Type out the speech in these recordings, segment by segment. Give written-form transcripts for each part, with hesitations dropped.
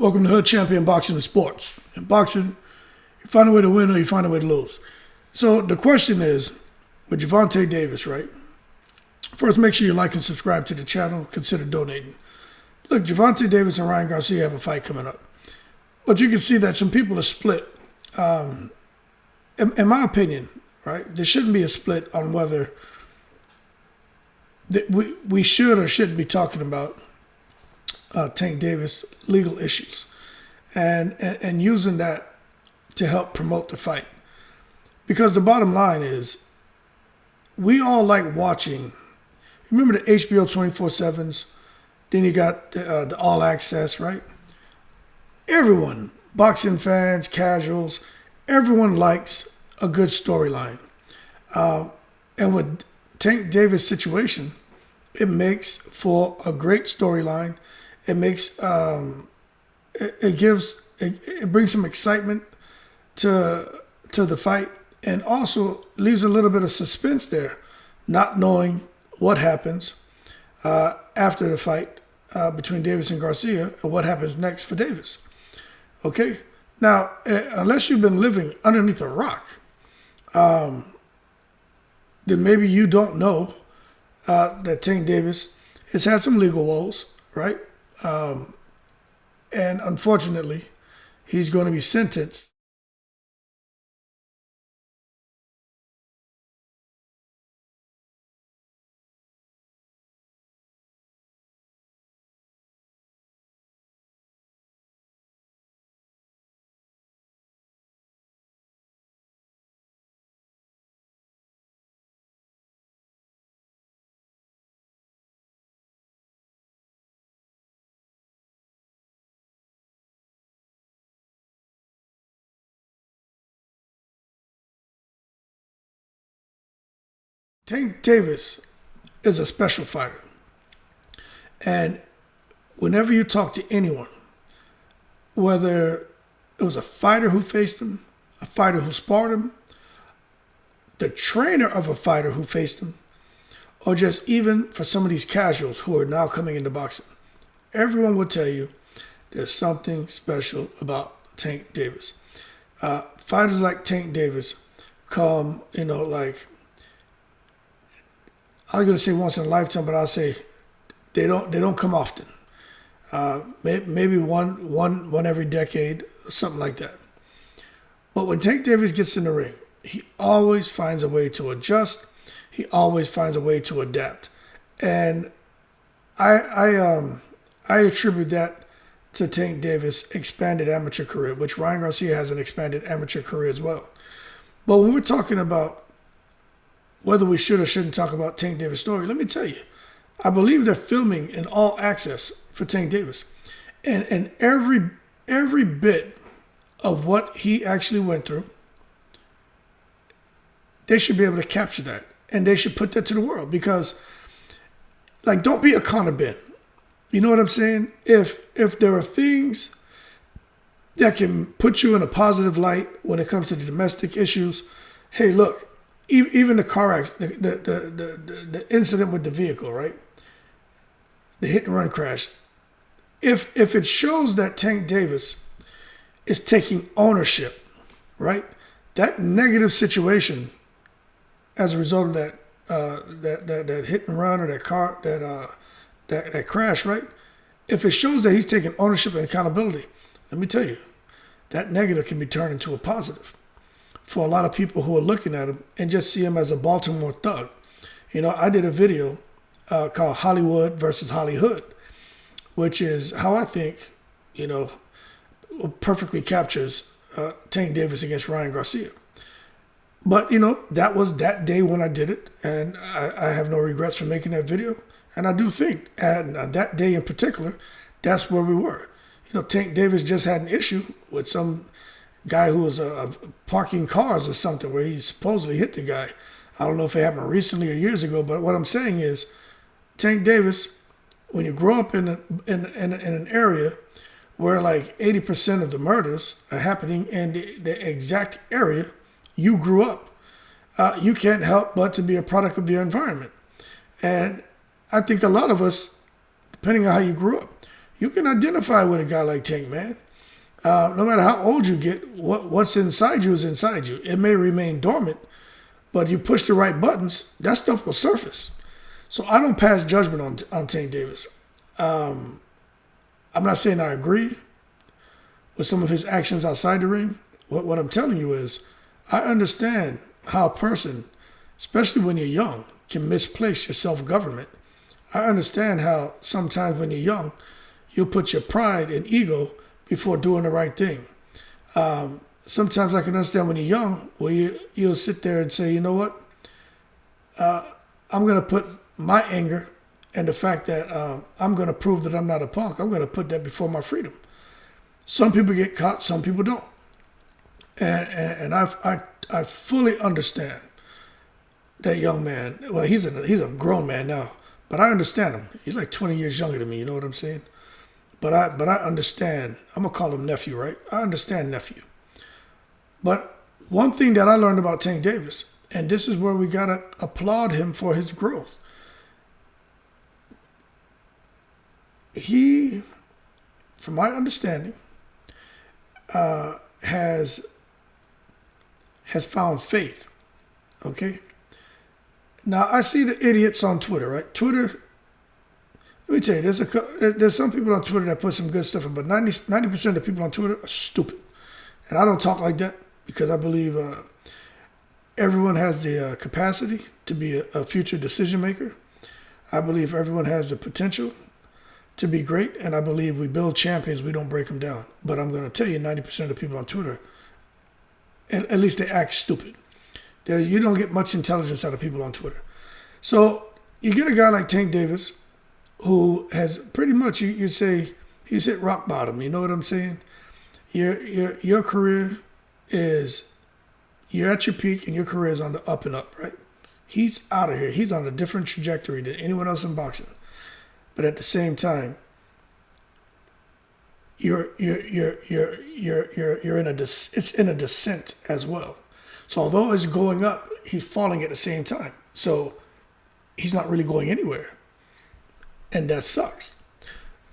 Welcome to Hood Champion Boxing and Sports. In boxing, you find a way to win or you find a way to lose. So the question is, with Gervonta Davis, right? First, make sure you like and subscribe to the channel. Consider donating. Look, Gervonta Davis and Ryan Garcia have a fight coming up. But you can see that some people are split. In my opinion, right, there shouldn't be a split on whether we should or shouldn't be talking about Tank Davis legal issues and using that to help promote the fight. Because the bottom line is, we all like watching. Remember the HBO 24/7s? Then you got the All Access, right? Everyone, boxing fans, casuals, everyone likes a good storyline. And with Tank Davis' situation, it makes for a great storyline. It makes it brings some excitement to the fight, and also leaves a little bit of suspense there, not knowing what happens after the fight between Davis and Garcia and what happens next for Davis. Okay, now unless you've been living underneath a rock, then maybe you don't know that Tank Davis has had some legal woes, right? And unfortunately, he's going to be sentenced Tank Davis is a special fighter. And whenever you talk to anyone, whether it was a fighter who faced him, a fighter who sparred him, the trainer of a fighter who faced him, or just even for some of these casuals who are now coming into boxing, everyone will tell you there's something special about Tank Davis. Fighters like Tank Davis come, like, I was going to say once in a lifetime, but I'll say they don't come often. Maybe one every decade, or something like that. But when Tank Davis gets in the ring, he always finds a way to adjust. He always finds a way to adapt, and I attribute that to Tank Davis' expanded amateur career, which Ryan Garcia has an expanded amateur career as well. But when we're talking about whether we should or shouldn't talk about Tank Davis' story, let me tell you, I believe they're filming an All Access for Tank Davis. And every bit of what he actually went through, they should be able to capture that. And they should put that to the world. Because, like, don't be a Conor Ben. You know what I'm saying? If there are things that can put you in a positive light when it comes to the domestic issues, hey, look, even the car accident, the incident with the vehicle, right? The hit and run crash. If it shows that Tank Davis is taking ownership, right? That negative situation as a result of that hit and run or that car that crash, right? If it shows that he's taking ownership and accountability, let me tell you, that negative can be turned into a positive for a lot of people who are looking at him and just see him as a Baltimore thug. I did a video called Hollywood versus Hollyhood, which is how I think, perfectly captures Tank Davis against Ryan Garcia. But, that was that day when I did it, and I have no regrets for making that video. And I do think, and that day in particular, that's where we were. Tank Davis just had an issue with some guy who was parking cars or something where he supposedly hit the guy. I don't know if it happened recently or years ago, but what I'm saying is, Tank Davis, when you grow up in an area where like 80% of the murders are happening in the exact area you grew up, you can't help but to be a product of your environment. And I think a lot of us, depending on how you grew up, you can identify with a guy like Tank, man. No matter how old you get, what's inside you is inside you. It may remain dormant, but you push the right buttons, that stuff will surface. So I don't pass judgment on Tank Davis. I'm not saying I agree with some of his actions outside the ring. What I'm telling you is I understand how a person, especially when you're young, can misplace your self-government. I understand how sometimes when you're young, you'll put your pride and ego before doing the right thing. Sometimes I can understand when you're young, where you'll sit there and say, you know what? I'm going to put my anger and the fact that I'm going to prove that I'm not a punk, I'm going to put that before my freedom. Some people get caught, some people don't. And I fully understand that young man. Well, he's a grown man now, but I understand him. He's like 20 years younger than me, you know what I'm saying? But I understand. I'm going to call him nephew, right? I understand nephew. But one thing that I learned about Tank Davis, and this is where we got to applaud him for his growth. He, from my understanding, has found faith, okay? Now, I see the idiots on Twitter, right? Twitter, let me tell you, there's some people on Twitter that put some good stuff in, but 90% of the people on Twitter are stupid. And I don't talk like that because I believe everyone has the capacity to be a future decision maker. I believe everyone has the potential to be great, and I believe we build champions, we don't break them down. But I'm going to tell you, 90% of the people on Twitter, at least they act stupid. You don't get much intelligence out of people on Twitter. So you get a guy like Tank Davis, who has pretty much, you'd say, he's hit rock bottom. You know what I'm saying? Your career is, you're at your peak, and your career is on the up and up, right? He's out of here. He's on a different trajectory than anyone else in boxing. But at the same time, you're in it's in a descent as well. So although it's going up, he's falling at the same time. So he's not really going anywhere. And that sucks.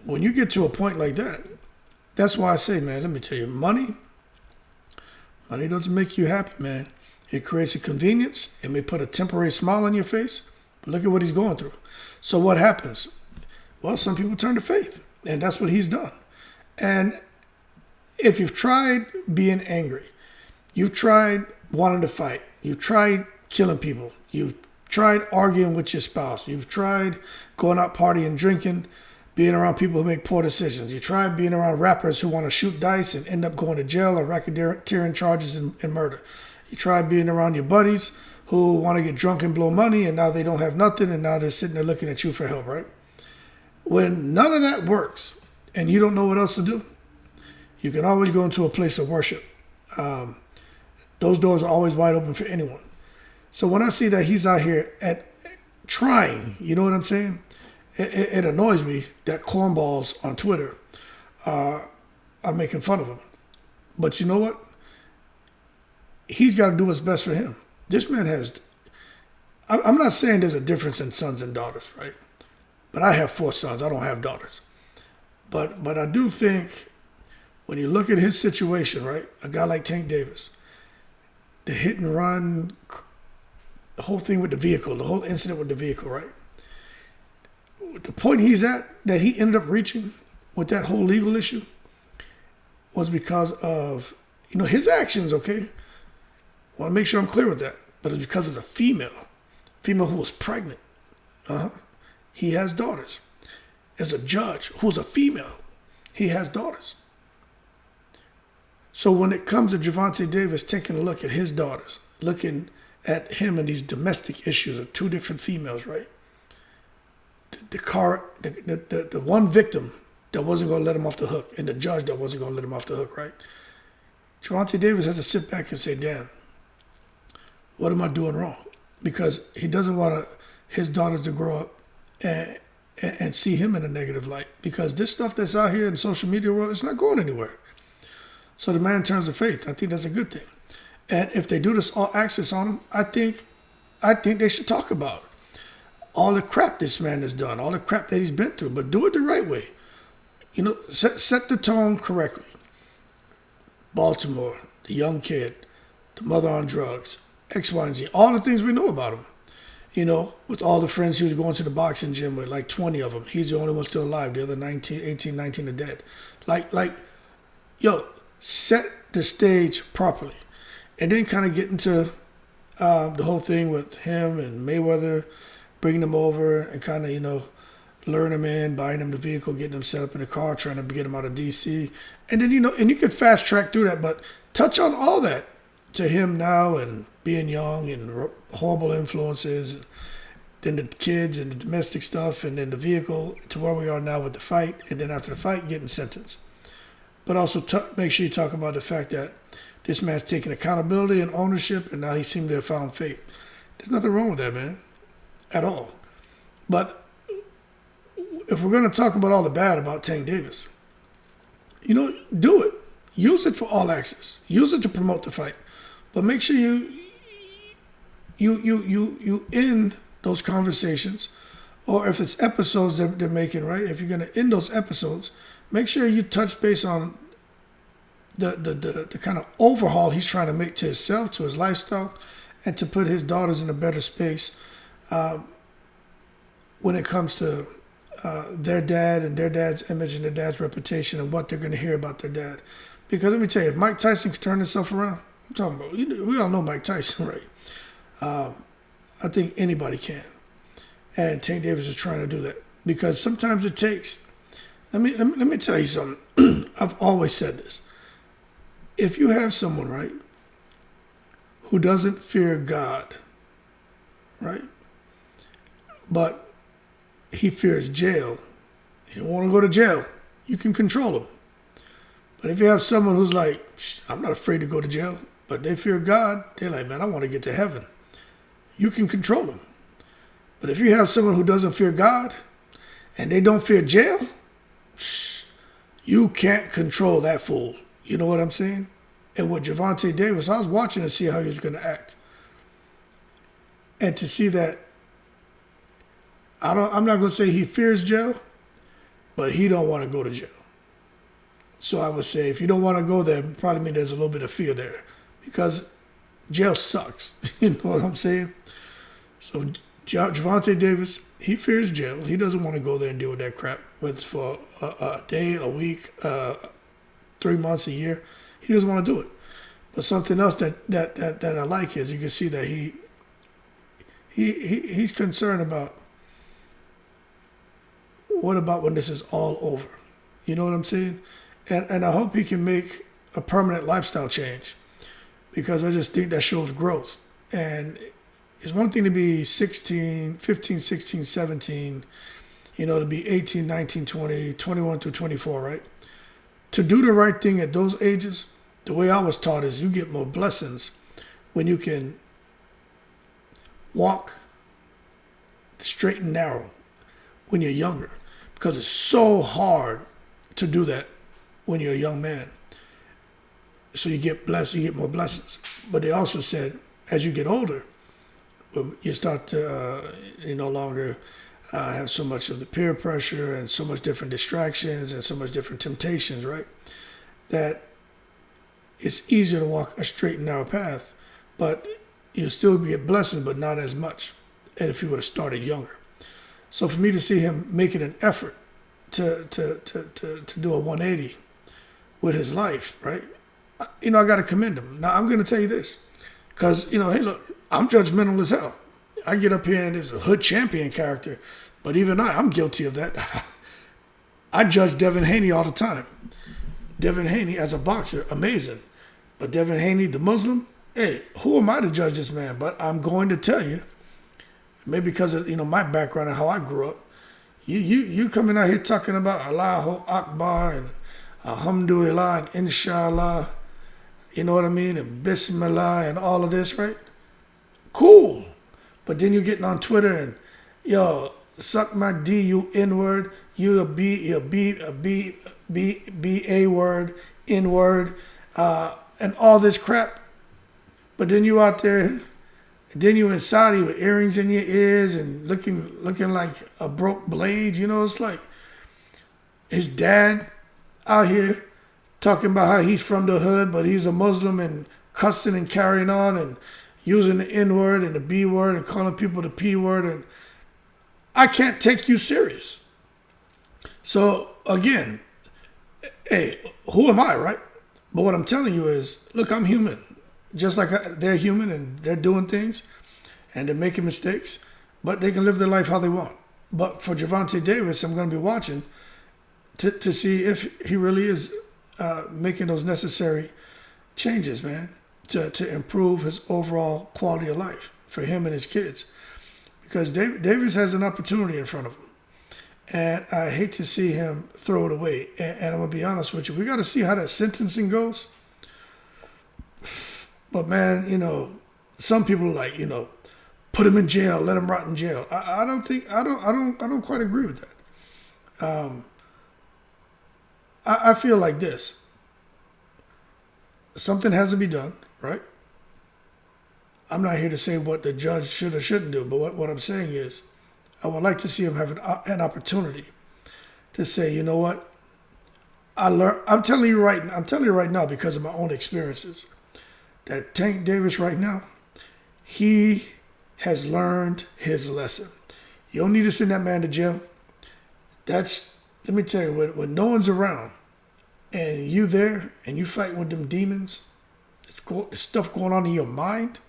When you get to a point like that, that's why I say, man, let me tell you, money doesn't make you happy, man. It creates a convenience. It may put a temporary smile on your face. But look at what he's going through. So what happens? Well, some people turn to faith, and that's what he's done. And if you've tried being angry, you've tried wanting to fight, you've tried killing people, you've tried arguing with your spouse, you've tried going out partying, drinking, being around people who make poor decisions, you tried being around rappers who want to shoot dice and end up going to jail or racketeering charges and murder. You tried being around your buddies who want to get drunk and blow money, and now they don't have nothing, and now they're sitting there looking at you for help, right? When none of that works and you don't know what else to do, you can always go into a place of worship. Those doors are always wide open for anyone. So when I see that he's out here at trying, you know what I'm saying? It annoys me that cornballs on Twitter are making fun of him. But you know what? He's got to do what's best for him. This man has, I'm not saying there's a difference in sons and daughters, right? But I have 4 sons. I don't have daughters. But I do think when you look at his situation, right, a guy like Tank Davis, the hit and run, the whole thing with the vehicle, the whole incident with the vehicle, right? The point he's at that he ended up reaching with that whole legal issue was because of, his actions, okay? I want to make sure I'm clear with that. But it's because it's a female who was pregnant. He has daughters. As a judge who's a female, he has daughters. So when it comes to Gervonta Davis taking a look at his daughters, looking at him and these domestic issues of 2 different females, right? The one victim that wasn't going to let him off the hook and the judge that wasn't going to let him off the hook, right? Gervonta Davis has to sit back and say, damn, what am I doing wrong? Because he doesn't want his daughters to grow up and see him in a negative light. Because this stuff that's out here in the social media world, it's not going anywhere. So the man turns to faith. I think that's a good thing. And if they do this all access on him, I think they should talk about it. All the crap this man has done, all the crap that he's been through, but do it the right way. set the tone correctly. Baltimore, the young kid, the mother on drugs, X, Y, and Z, all the things we know about him. With all the friends he was going to the boxing gym with, like 20 of them. He's the only one still alive. The other 18, 19 are dead. Set the stage properly. And then kind of get into the whole thing with him and Mayweather, bringing him over and kind of, luring him in, buying him the vehicle, getting him set up in the car, trying to get him out of D.C. And then, and you could fast track through that, but touch on all that to him now and being young and horrible influences, and then the kids and the domestic stuff, and then the vehicle to where we are now with the fight, and then after the fight, getting sentenced. But also make sure you talk about the fact that this man's taking accountability and ownership, and now he seemed to have found faith. There's nothing wrong with that, man, at all. But if we're going to talk about all the bad about Tank Davis, do it. Use it for all access. Use it to promote the fight. But make sure you end those conversations, or if it's episodes that they're making, right? If you're going to end those episodes, make sure you touch base on the kind of overhaul he's trying to make to himself, to his lifestyle, and to put his daughters in a better space when it comes to their dad and their dad's image and their dad's reputation and what they're going to hear about their dad. Because let me tell you, if Mike Tyson can turn himself around, I'm talking about, we all know Mike Tyson, right? I think anybody can. And Tank Davis is trying to do that. Because sometimes it takes, let me tell you something. I've always said this. If you have someone, right, who doesn't fear God, right, but he fears jail, he don't want to go to jail, you can control him. But if you have someone who's like, I'm not afraid to go to jail, but they fear God, they're like, man, I want to get to heaven, you can control them. But if you have someone who doesn't fear God and they don't fear jail, you can't control that fool. You know what I'm saying? And with Gervonta Davis, I was watching to see how he was going to act. And to see that, I'm not going to say he fears jail, but he don't want to go to jail. So I would say if you don't want to go there, it probably means there's a little bit of fear there. Because jail sucks. You know what I'm saying? So Gervonta Davis, he fears jail. He doesn't want to go there and deal with that crap, whether it's for a day, a week, 3 months, a year. He doesn't want to do it. But something else that I like is you can see that he's concerned about what about when this is all over. You know what I'm saying? And I hope he can make a permanent lifestyle change, because I just think that shows growth. And it's one thing to be 15, 16, 17, to be 18, 19, 20, 21 through 24, right? To do the right thing at those ages, the way I was taught is you get more blessings when you can walk straight and narrow when you're younger, because it's so hard to do that when you're a young man. So you get blessed, you get more blessings. But they also said, as you get older, you start to you no longer have so much of the peer pressure and so much different distractions and so much different temptations, right? That it's easier to walk a straight and narrow path, but you'll still get blessings, but not as much as if you would have started younger. So for me to see him making an effort to do a 180 with his life, right? I got to commend him. Now, I'm going to tell you this, because, hey, look, I'm judgmental as hell. I get up here and there's a hood champion character, but even I'm guilty of that. I judge Devin Haney all the time. Devin Haney, as a boxer, amazing. But Devin Haney, the Muslim, hey, who am I to judge this man? But I'm going to tell you, maybe because of, my background and how I grew up, you coming out here talking about Allahu Akbar and Alhamdulillah and Inshallah, you know what I mean, and Bismillah and all of this, right? Cool. But then you're getting on Twitter and, yo, suck my D, you N-word, you a B-A word, N-word, and all this crap. But then you out there, and then you in Saudi with earrings in your ears and looking like a broke blade. It's like, his dad out here talking about how he's from the hood, but he's a Muslim and cussing and carrying on and using the N word and the B word and calling people the P word, and I can't take you serious. So again, hey, who am I, right? But what I'm telling you is, look, I'm human. Just like they're human and they're doing things and they're making mistakes, but they can live their life how they want. But for Gervonta Davis, I'm going to be watching to see if he really is making those necessary changes, man, to improve his overall quality of life for him and his kids. Because Davis has an opportunity in front of him. And I hate to see him throw it away. And I'm going to be honest with you. We got to see how that sentencing goes. But, man, some people are like, put him in jail, let him rot in jail. I don't quite agree with that. I feel like this. Something has to be done, right? I'm not here to say what the judge should or shouldn't do, but what I'm saying is I would like to see him have an opportunity to say, you know what? I'm telling you right now because of my own experiences that Tank Davis right now, he has learned his lesson. You don't need to send that man to jail. Let me tell you, when no one's around and you there and you fighting with them demons, the stuff going on in your mind,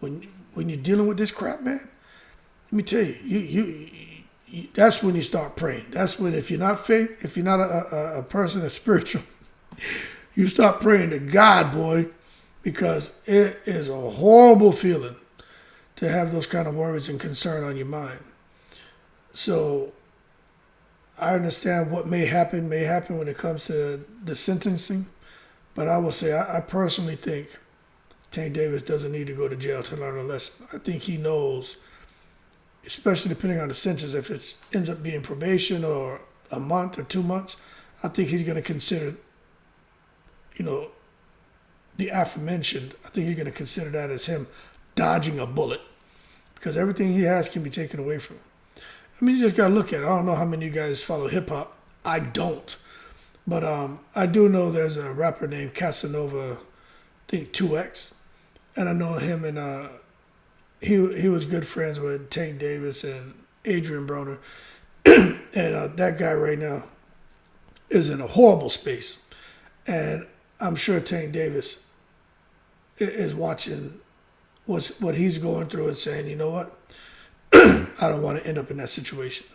when you're dealing with this crap, man, let me tell you, that's when you start praying. That's when, if you're not a person that's spiritual, you start praying to God, boy, because it is a horrible feeling to have those kind of worries and concern on your mind. So I understand what may happen when it comes to the sentencing, but I will say I personally think Tank Davis doesn't need to go to jail to learn a lesson. I think he knows, especially depending on the sentence, if it ends up being probation or a month or 2 months, I think he's going to consider, the aforementioned, I think he's going to consider that as him dodging a bullet, because everything he has can be taken away from him. I mean, you just got to look at it. I don't know how many of you guys follow hip-hop. I don't. But I do know there's a rapper named Casanova, I think 2X, and I know him, and he was good friends with Tank Davis and Adrian Broner. And that guy right now is in a horrible space. And I'm sure Tank Davis is watching what he's going through and saying, you know what? I don't want to end up in that situation.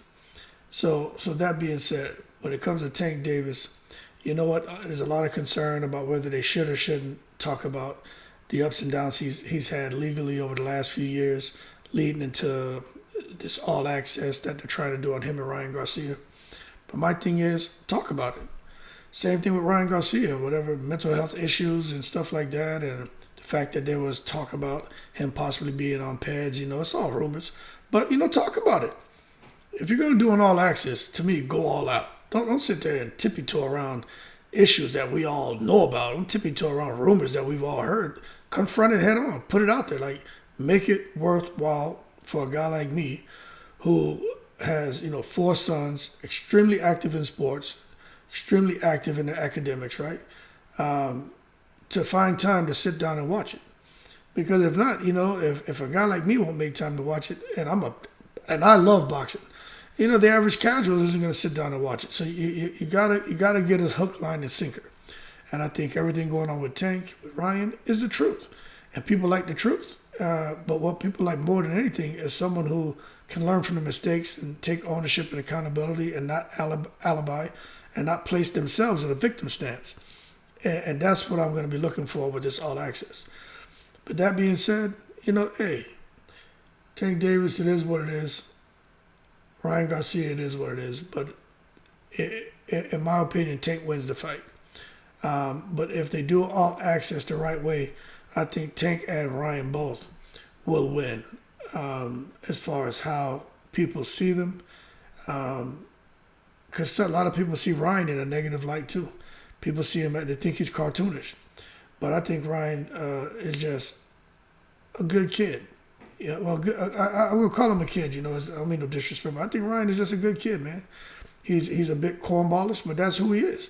So that being said, when it comes to Tank Davis, you know what? There's a lot of concern about whether they should or shouldn't talk about the ups and downs he's had legally over the last few years, leading into this all access that they're trying to do on him and Ryan Garcia. But my thing is, talk about it. Same thing with Ryan Garcia, whatever mental health issues and stuff like that, and the fact that there was talk about him possibly being on pads, it's all rumors. But, talk about it. If you're going to do an all access, to me, go all out. Don't sit there and tippy-toe around issues that we all know about. Don't tippy-toe around rumors that we've all heard. Confront it head on. Put it out there. Like, make it worthwhile for a guy like me who has, 4 sons, extremely active in sports, extremely active in the academics, right? To find time to sit down and watch it. Because if not, if a guy like me won't make time to watch it, and I love boxing, the average casual isn't going to sit down and watch it. So you gotta get a hook, line, and sinker. And I think everything going on with Tank, with Ryan, is the truth. And people like the truth. But what people like more than anything is someone who can learn from the mistakes and take ownership and accountability and not alibi and not place themselves in a victim stance. And that's what I'm going to be looking for with this all access. But that being said, hey, Tank Davis, it is what it is. Ryan Garcia, it is what it is. But in my opinion, Tank wins the fight. But if they do all access the right way, I think Tank and Ryan both will win as far as how people see them. Because a lot of people see Ryan in a negative light too. People see him, they think he's cartoonish. But I think Ryan is just a good kid. Yeah, well, I will call him a kid, I don't mean no disrespect, but I think Ryan is just a good kid, man. He's a bit cornballish, but that's who he is.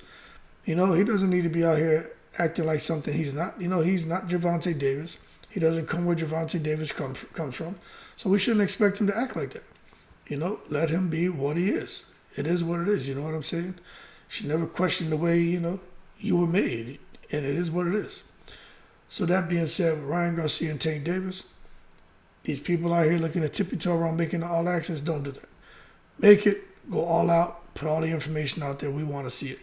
He doesn't need to be out here acting like something he's not. He's not Gervonta Davis. He doesn't come where Gervonta Davis comes from. So we shouldn't expect him to act like that. Let him be what he is. It is what it is. You know what I'm saying? You should never question the way, you were made. And it is what it is. So that being said, Ryan Garcia and Tank Davis, these people out here looking to tippy-toe around making the all access, don't do that. Make it, go all out, put all the information out there. We want to see it.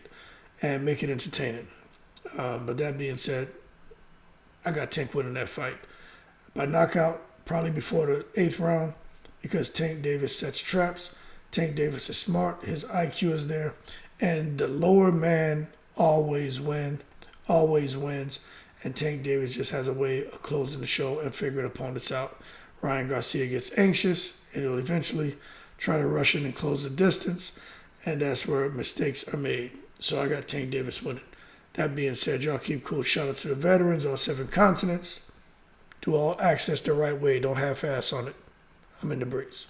And make it entertaining. But that being said, I got Tank winning that fight by knockout, probably before the 8th round, because Tank Davis sets traps. Tank Davis is smart. His IQ is there. And the lower man always wins. And Tank Davis just has a way of closing the show and figuring opponents out. Ryan Garcia gets anxious, and he'll eventually try to rush in and close the distance. And that's where mistakes are made. So I got Tank Davis winning. That being said, y'all keep cool. Shout out to the veterans, all 7 continents. Do all access the right way. Don't half-ass on it. I'm in the breeze.